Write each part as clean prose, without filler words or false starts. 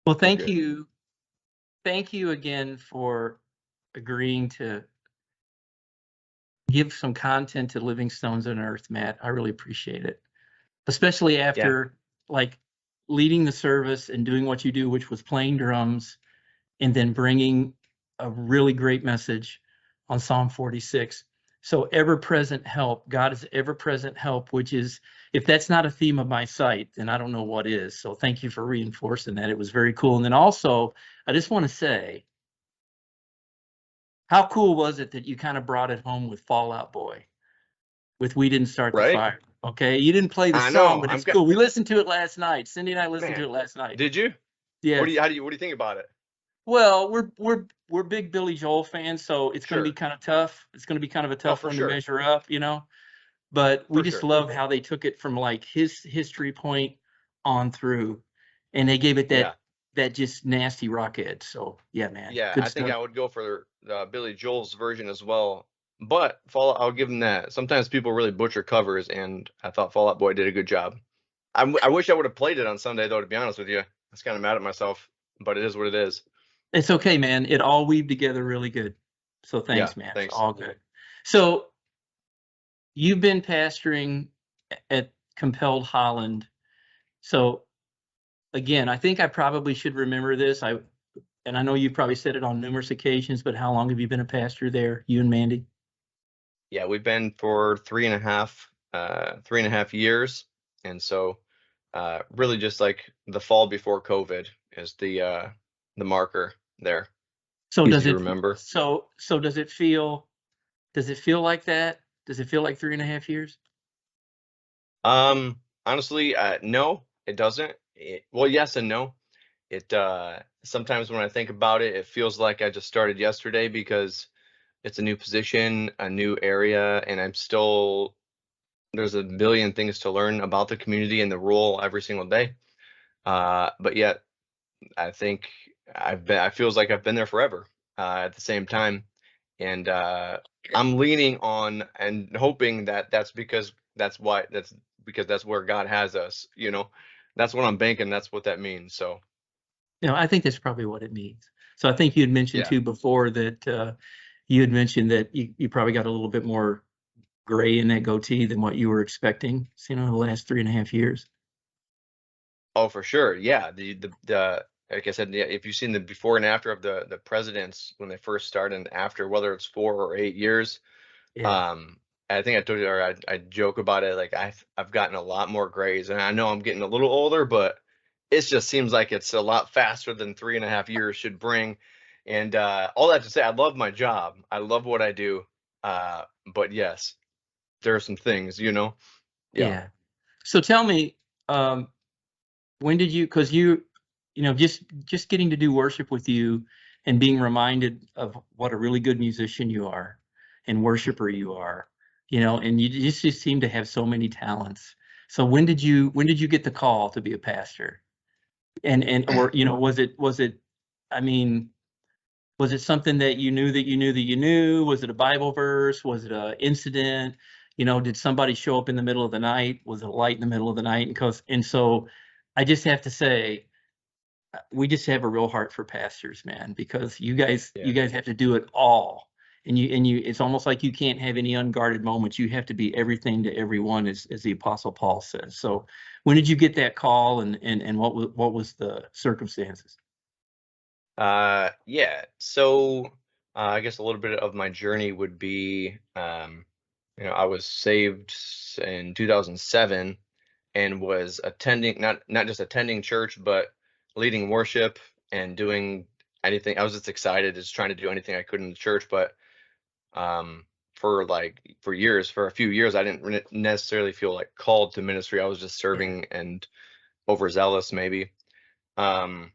Well, We're thank good. you. Thank you again for agreeing to give some content to Living Stones on Earth, Matt. I really appreciate it. Especially Yeah. after like leading the service and doing what you do, which was playing drums and then bringing a really great message on Psalm 46. So ever-present help, God is ever-present help, which is, if that's not a theme of my site, then I don't know what is. So thank you for reinforcing that. It was very cool. And then also, I just want to say, how cool was it that you kind of brought it home with Fall Out Boy, with We Didn't Start the Right? Fire? Okay, you didn't play the I song, know. but I'm it's got cool. We listened to it last night. Cindy and I listened to man. it last night. Did you? Yes. What do you think about it? Well, we're big Billy Joel fans, so it's going to be Sure. kind of tough. It's going to be kind of a Oh, tough for one to sure. measure up, you know. But we For just sure. love how they took it from like his history point on through, and they gave it Yeah. that just nasty rock edge. So yeah, man, Yeah. good I think stuff. I would go for Billy Joel's version as well. But Fallout, I'll give him that. Sometimes people really butcher covers, and I thought Fall Out Boy did a good job. I wish I would have played it on Sunday, though, to be honest with you. I was kind of mad at myself, but it is what it is. It's okay, man. It all weaved together really good. So Yeah. thanks, man. It's Thanks. all good. So you've been pastoring at Compelled Holland. So again, I think I probably should remember this. And I know you've probably said it on numerous occasions, but how long have you been a pastor there, you and Mandy? Yeah, we've been for 3.5 years. And so really just like the fall before COVID is the marker there. So Easy does to it remember. so does it feel like that? Does it feel like 3.5 years? Honestly, no, it doesn't. Well, yes and no. It sometimes when I think about it, it feels like I just started yesterday because it's a new position, a new area, and there's a billion things to learn about the community and the role every single day. But yet I think I feels like I've been there forever at the same time. And I'm leaning on and hoping that that's because that's where God has us, That's what I'm banking, that's what that means. So, I think that's probably what it means. So I think you had mentioned yeah. too before that you had mentioned that you probably got a little bit more gray in that goatee than what you were expecting, the last 3.5 years. Oh, for sure. Yeah, the like I said, yeah, if you've seen the before and after of the presidents when they first started and after, whether it's 4 or 8 years, Yeah. um I think I told you, or I joke about it, like I've gotten a lot more grays, and I know I'm getting a little older, but it just seems like it's a lot faster than 3.5 years should bring. And all that to say, I love my job, I love what I do, but yes, there are some things, yeah. Yeah. So tell me, um, when did you, because just getting to do worship with you and being reminded of what a really good musician you are and worshiper you are, and you just seem to have so many talents. So when did you get the call to be a pastor? Or was it, I mean, was it something that you knew that you knew that you knew? Was it a Bible verse? Was it a incident? Did somebody show up in the middle of the night? Was it a light in the middle of the night? And so I just have to say, we just have a real heart for pastors, man, because you guys Yeah. you guys have to do it all. And it's almost like you can't have any unguarded moments. You have to be everything to everyone, as the Apostle Paul says. So when did you get that call, and what was the circumstances? Yeah. So I guess a little bit of my journey would be, I was saved in 2007 and was attending, not just attending church, but leading worship and doing anything. I was just excited, just trying to do anything I could in the church. But for a few years, I didn't necessarily feel like called to ministry. I was just Yeah. serving and overzealous, maybe. Um,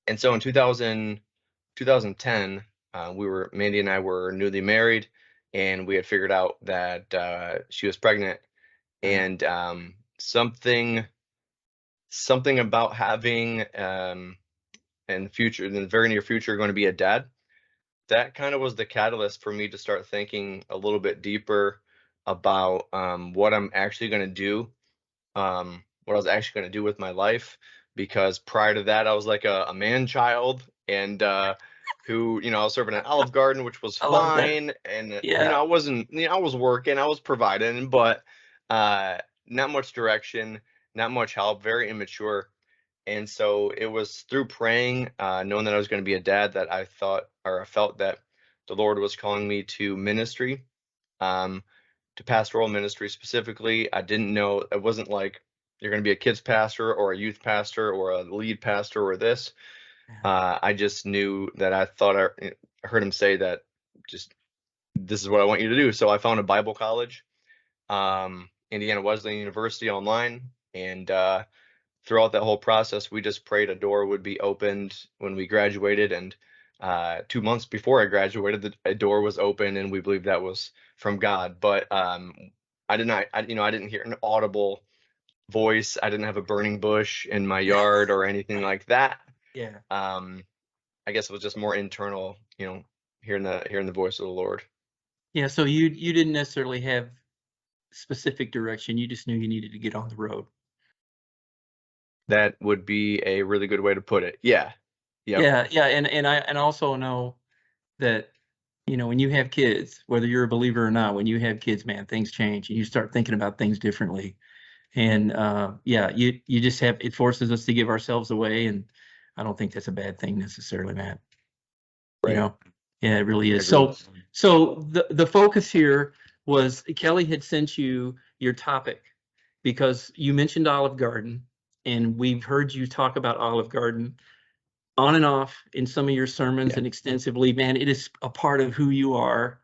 and so in 2010, Mandy and I were newly married, and we had figured out that she was pregnant, Uh, and something about having in the very near future, going to be a dad. That kind of was the catalyst for me to start thinking a little bit deeper about what I'm actually going to do, what I was actually going to do with my life, because prior to that I was like a man child, and who, I was serving at Olive Garden, which was I love that. fine, and Yeah. I wasn't, I was working, I was providing, but not much direction, not much help, very immature. And so it was through praying, knowing that I was going to be a dad, that I thought, or I felt that the Lord was calling me to ministry, um, to pastoral ministry specifically. I didn't know, it wasn't like you're going to be a kids pastor or a youth pastor or a lead pastor or this. Yeah. I just knew that I thought I heard him say that, just, this is what I want you to do. So I found a Bible college, Indiana Wesleyan University, online, and throughout that whole process, we just prayed a door would be opened when we graduated. And 2 months before I graduated, a door was open, and we believed that was from God. But I did not, I didn't hear an audible voice. I didn't have a burning bush in my yard or anything like that. Yeah. Um, I guess it was just more internal, hearing the voice of the Lord. Yeah. So you didn't necessarily have specific direction. You just knew you needed to get on the road. That would be a really good way to put it. Yeah. Yep. Yeah. Yeah. And I also know that, when you have kids, whether you're a believer or not, when you have kids, man, things change and you start thinking about things differently. And yeah, you just have, it forces us to give ourselves away. And I don't think that's a bad thing necessarily, Matt. You Right. know, yeah, it really is. Agreed. So the focus here was Kelly had sent you your topic because you mentioned Olive Garden, and we've heard you talk about Olive Garden on and off in some of your sermons Yeah. and extensively. Man, it is a part of who you are,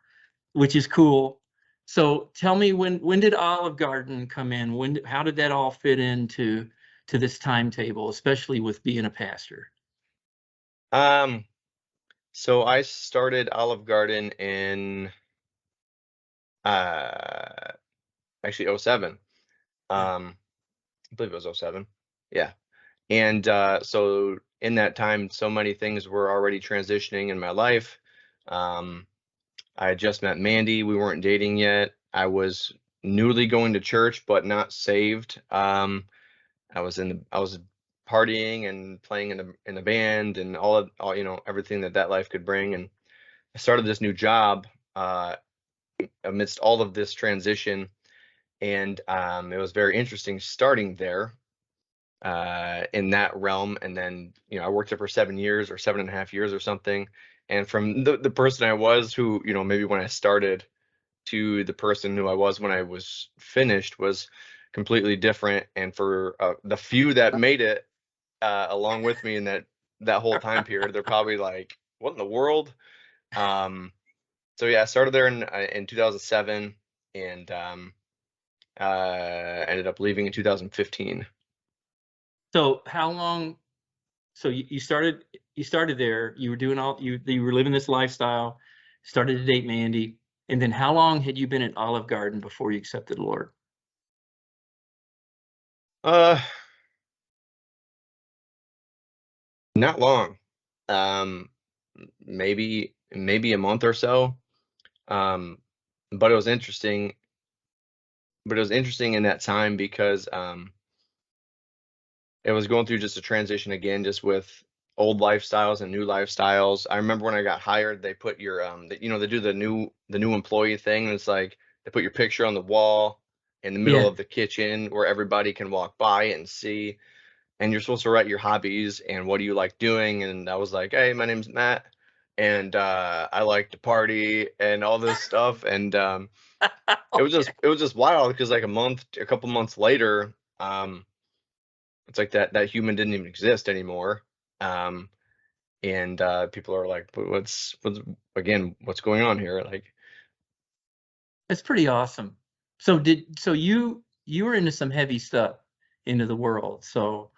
which is cool. So tell me, when did Olive Garden come in? How did that all fit into this timetable, especially with being a pastor? So I started Olive Garden in uh actually '07. Yeah. I believe it was '07. Yeah. And so in that time, so many things were already transitioning in my life. Um, I had just met Mandy. We weren't dating yet. I was newly going to church, but not saved. I was partying and playing in the band, and all everything that life could bring. And I started this new job uh, amidst all of this transition, and it was very interesting starting there in that realm. And then, I worked there for 7 years or 7.5 years or something. And from the person I was, who, maybe when I started, to the person who I was when I was finished, was completely different. And for the few that made it along with me in that whole time period, they're probably like, what in the world? So yeah, I started there in 2007, and ended up leaving in 2015. So how long? So you started there. You were doing you were living this lifestyle. Started to date Mandy, and then how long had you been at Olive Garden before you accepted the Lord? Uh, Not long. Maybe a month or so. Um, but it was interesting. But it was interesting in that time because it was going through just a transition again, just with old lifestyles and new lifestyles. I remember when I got hired, they put your they do the new employee thing, and it's like they put your picture on the wall in the middle Yeah. of the kitchen where everybody can walk by and see, and you're supposed to write your hobbies and what do you like doing. And I was like, hey, my name's Matt, and I like to party and all this stuff. And it was just wild because like a couple months later, it's like that human didn't even exist anymore. Um, and people are like, what's going on here? Like, That's pretty awesome. So you were into some heavy stuff into the world. So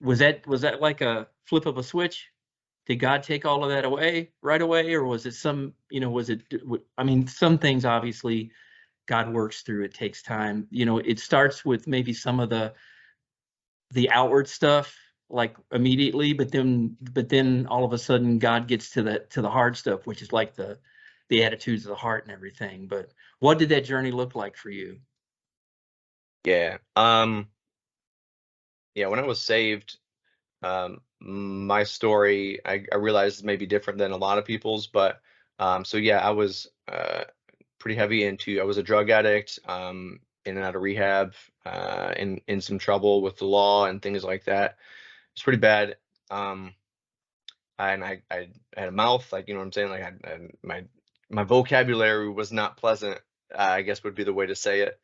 was that like a flip of a switch? Did God take all of that away right away, or was it I mean, some things obviously God works through. It takes time. It starts with maybe some of the outward stuff like immediately, but then all of a sudden God gets to the hard stuff, which is like the attitudes of the heart and everything. But what did that journey look like for you? yeah, yeah. When I was saved, My story, I realize, may be different than a lot of people's, but so yeah, I was pretty heavy into. I was a drug addict, in and out of rehab, in some trouble with the law and things like that. It's pretty bad. Um, and I had a mouth, like, you know what I'm saying? Like, my vocabulary was not pleasant, I guess would be the way to say it.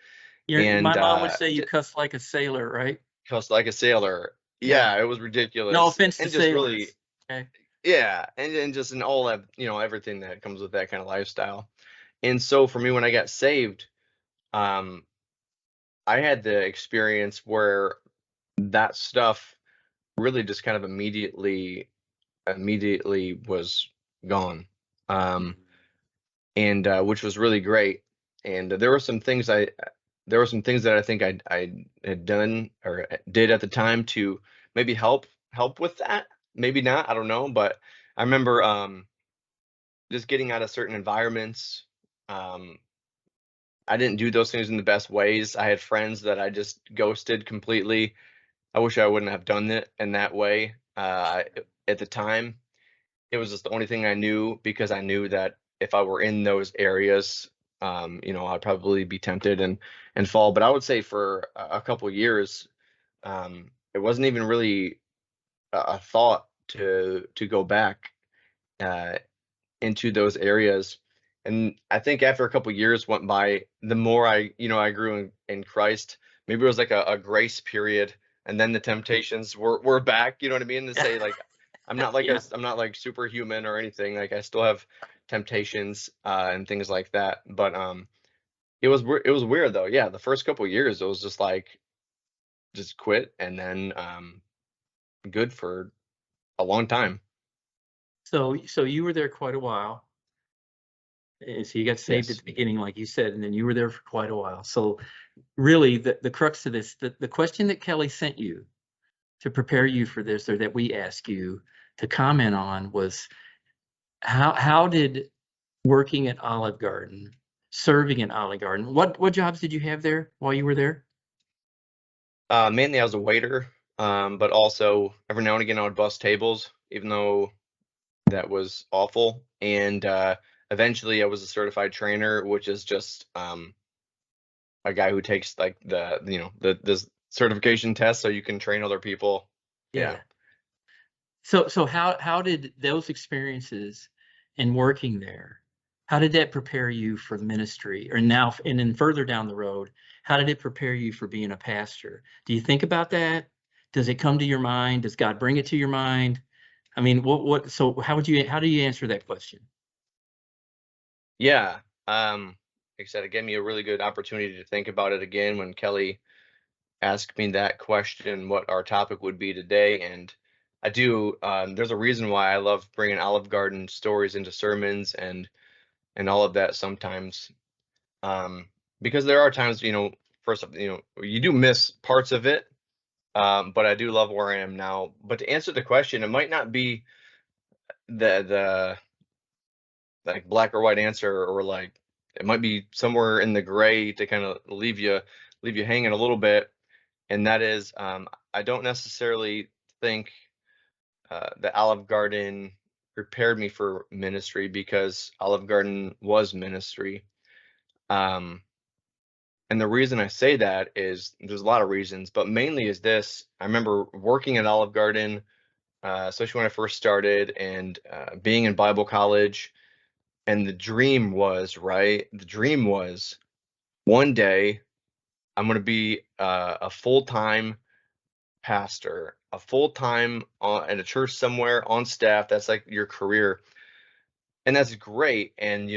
And My mom would say you cuss like a sailor, right? cussed like a sailor. Yeah. Yeah, it was No ridiculous. offense to And just really, sailors. Okay. yeah, and just in all that, everything that comes with that kind of lifestyle. And so for me, when I got saved, um, I had the experience where that stuff really just kind of immediately was gone. Um, Mhm. and which was really great. And there were some things that I think I had done or did at the time to maybe help with that. Maybe not, I don't know, but I remember just getting out of certain environments. Um, I didn't do those things in the best ways. I had friends that I just ghosted completely. I wish I wouldn't have done it in that way at the time. It was just the only thing I knew, because I knew that if I were in those areas, I'd probably be tempted and fall. But I would say for a couple years, it wasn't even really a thought to go back uh, into those areas. And I think after a couple years went by, the more I grew in Christ. Maybe it was like a grace period, and then the temptations were back. You know what I mean? To say, like, Yeah. I'm not like superhuman or anything. Like, I still have temptations and things like that. But it was weird though. Yeah, the first couple years it was just like just quit, and then good for a long time. So you were there quite a while. And so you got saved at Yes. the beginning, like you said, and then you were there for quite a while. So really the crux of this, the question that Kelly sent you to prepare you for this, or that we asked you to comment on, was how did working at Olive Garden, serving at Olive Garden, what jobs did you have there while you were there? Mainly I was a waiter, but also every now and again I would bus tables, even though that was awful. And eventually I was a certified trainer, which is just a guy who takes like the certification test so you can train other people. Yeah. Yeah. So how did those experiences and working there, how did that prepare you for the ministry? Or now, and then further down the road, how did it prepare you for being a pastor? Do you think about that? Does it come to your mind? Does God bring it to your mind? I mean, so how do you answer that question? Yeah. Like I said, it gave me a really good opportunity to think about it again when Kelly asked me that question, what our topic would be today. And I do, there's a reason why I love bringing Olive Garden stories into sermons and all of that sometimes. Um, because there are times, first, you do miss parts of it. But I do love where I am now. But to answer the question, it might not be the like black or white answer, or like it might be somewhere in the gray to kind of leave you hanging a little bit. And that is, I don't necessarily think the Olive Garden prepared me for ministry, because Olive Garden was ministry. Um, and the reason I say that is there's a lot of reasons, but mainly is this: I remember working at Olive Garden, especially when I first started, and being in Bible college. And the dream was, right? The dream was, one day I'm going to be a full-time pastor, a full-time at a church somewhere on staff. That's like your career. And that's great. And,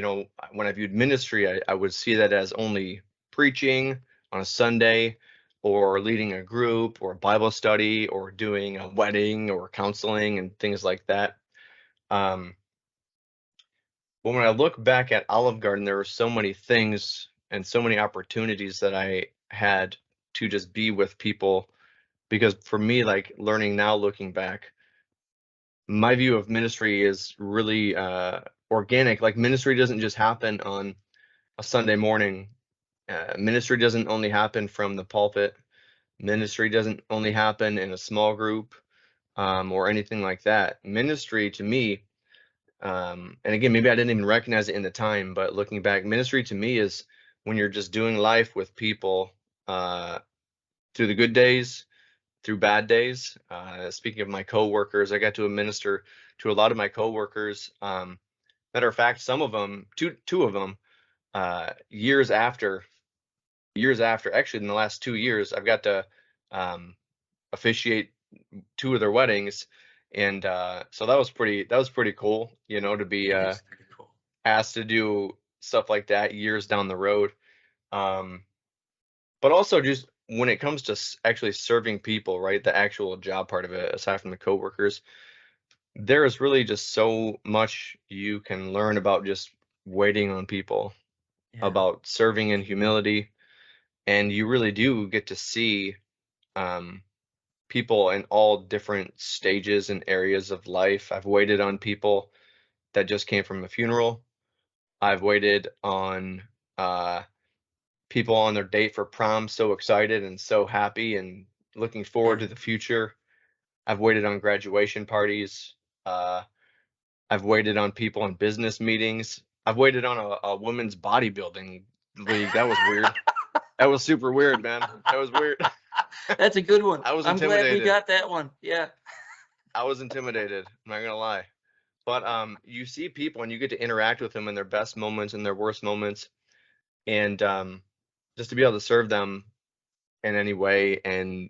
when I viewed ministry, I would see that as only preaching on a Sunday, or leading a group, or Bible study, or doing a wedding, or counseling and things like that. Um, but when I look back at Olive Garden, there were so many things and so many opportunities that I had to just be with people. Because for me, like, learning now, looking back, my view of ministry is really organic. Like, ministry doesn't just happen on a Sunday morning. Ministry doesn't only happen from the pulpit. Ministry doesn't only happen in a small group. or anything like that. Ministry to me, and again, maybe I didn't even recognize it in the time, but looking back, ministry to me is when you're just doing life with people through the good days, through bad days. Speaking of my coworkers, I got to minister to a lot of my coworkers. Matter of fact, some of them, two of them, years after, actually in the last 2 years, I've got to officiate 2 of their weddings, and so that was pretty cool, to be That is pretty cool. asked to do stuff like that years down the road. But also just when it comes to actually serving people, right? The actual job part of it, aside from the coworkers, there is really just so much you can learn about just waiting on people, Yeah. about serving in humility, and you really do get to see people in all different stages and areas of life. I've waited on people that just came from a funeral. I've waited on people on their date for prom, so excited and so happy and looking forward to Yeah. the future. I've waited on graduation parties. Uh, I've waited on people in business meetings. I've waited on a women's bodybuilding league. That was weird. That was super weird, man. That was weird. That's a good one. I was I'm glad we intimidated. got that one. Yeah. I was intimidated. I'm not gonna lie. But you see people and you get to interact with them in their best moments and their worst moments, and just to be able to serve them in any way, and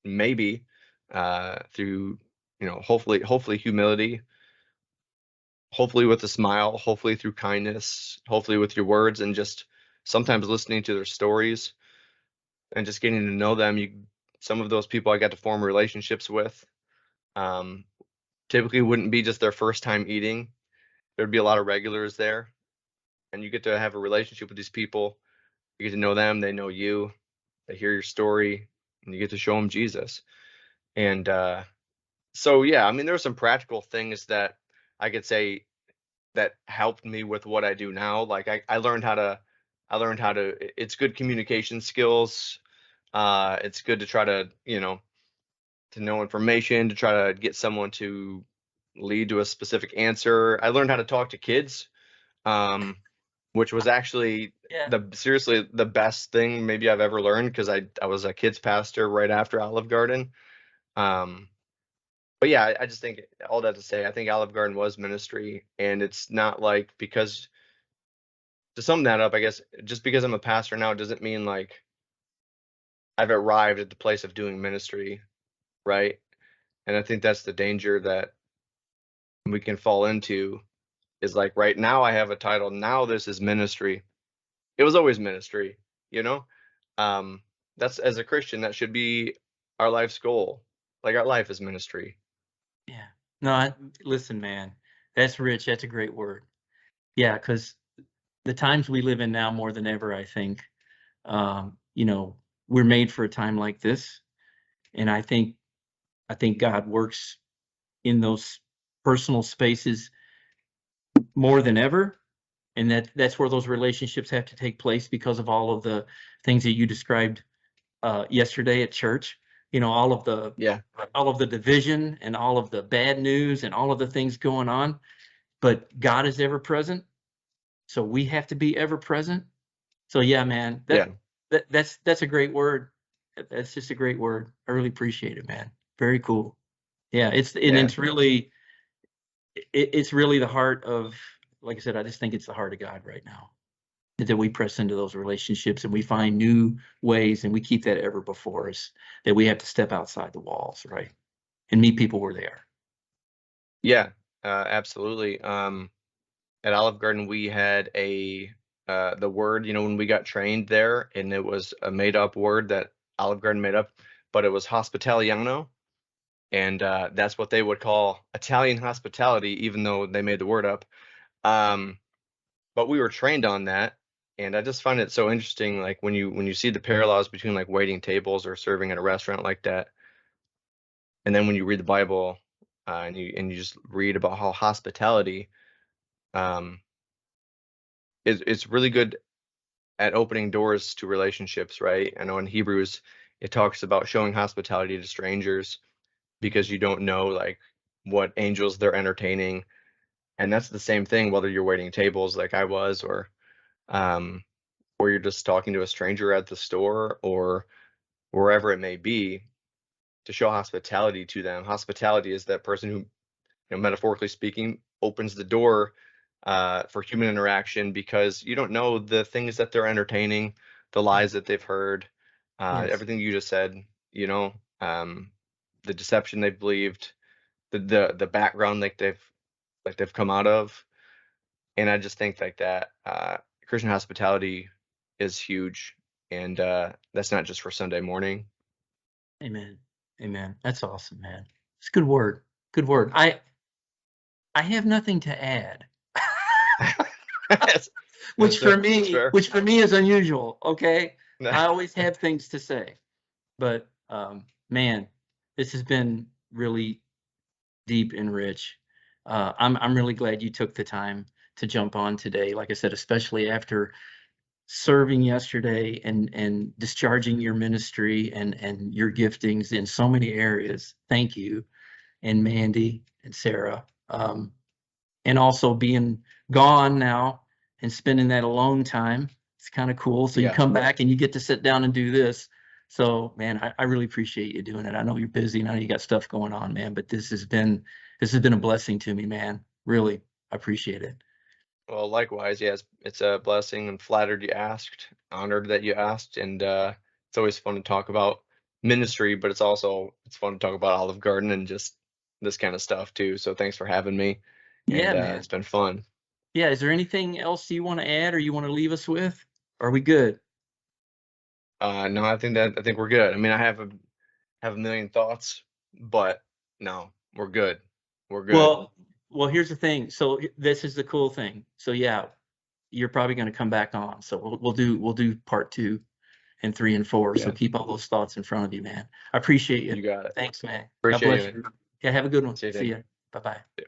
maybe through hopefully humility, hopefully with a smile, hopefully through kindness, hopefully with your words, and just sometimes listening to their stories and just getting to know them. Some of those people I got to form relationships with. Um, Typically wouldn't be just their first time eating. There'd be a lot of regulars there, and you get to have a relationship with these people. You get to know them, they know you, they hear your story, and you get to show them Jesus. And so, yeah, I mean, there are some practical things that I could say that helped me with what I do now. Like I learned how to, it's good communication skills. It's good to try to, to know information, to try to get someone to lead to a specific answer. I learned how to talk to kids, which was actually Yeah. seriously the best thing maybe I've ever learned, because I was a kids pastor right after Olive Garden. But yeah, I just think all that to say, I think Olive Garden was ministry, and it's not like, because to sum that up, I guess just because I'm a pastor now doesn't mean like I've arrived at the place of doing ministry, right? And I think that's the danger that we can fall into, is like right now I have a title, now this is ministry. It was always ministry, you know? That's, as a Christian, that should be our life's goal. Like our life is ministry. Yeah. No, listen, man, that's rich. That's a great word. Yeah, because the times we live in now more than ever, I think, you know, we're made for a time like this, and I think God works in those personal spaces more than ever, and that's where those relationships have to take place because of all of the things that you described yesterday at church. You know, Yeah. all of the division and all of the bad news and all of the things going on. But God is ever present, so we have to be ever present. So yeah, man, Yeah. that's a great word. That's just a great word. I really appreciate it, man. Very cool. Yeah, Yeah. it's really the heart of, like I said, I just think it's the heart of God right now, that we press into those relationships and we find new ways and we keep that ever before us, that we have to step outside the walls, right? And meet people where they are. Yeah. Absolutely. At Olive Garden, we had the word, when we got trained there, and it was a made up word that Olive Garden made up, but it was hospitaliano, and that's what they would call Italian hospitality, even though they made the word up. Um, but we were trained on that, and I just find it so interesting, like when you see the parallels between like waiting tables or serving at a restaurant like that, and then when you read the Bible, and you just read about how hospitality um, it's really good at opening doors to relationships, right? I know in Hebrews it talks about showing hospitality to strangers, because you don't know like what angels they're entertaining. And that's the same thing whether you're waiting tables like I was, or you're just talking to a stranger at the store or wherever it may be, to show hospitality to them. Hospitality is that person who, you know, metaphorically speaking, opens the door for human interaction, because you don't know the things that they're entertaining, the lies that they've heard, Yes. everything you just said, you know, the deception they've believed, the background like they've come out of. And I just think like that Christian hospitality is huge, and that's not just for Sunday morning. Amen. Amen. That's awesome, man. It's good word. Good word. I have nothing to add. That's Which for fair. me is unusual. Okay. I always have things to say, but man, this has been really deep and rich. I'm really glad you took the time to jump on today. Like I said, especially after serving yesterday and discharging your ministry and your giftings in so many areas. Thank you. And Mandy and Sarah. And also being gone now and spending that alone time. It's kind of cool. So you Yeah. come back and you get to sit down and do this. So man, I really appreciate you doing it. I know you're busy and I know you got stuff going on, man, but this has been a blessing to me, man. Really, I appreciate it. Well, likewise, yes, it's a blessing. I'm flattered you asked, honored that you asked, and it's always fun to talk about ministry, but it's fun to talk about Olive Garden and just this kind of stuff too. So thanks for having me, and Yeah, man. it's been fun. Yeah, is there anything else you want to add or you want to leave us with? Are we good? No, I think we're good. I mean, I have a million thoughts, but no, we're good. We're good. Well, here's the thing. So this is the cool thing. So yeah, you're probably going to come back on. So we'll do part 2 and 3 and 4. So Yeah, keep all those thoughts in front of you, man. I appreciate you. you got it. Thanks, man. God Appreciate bless you. you. Yeah, have a good one. See you See then. ya. Bye-bye. Yeah.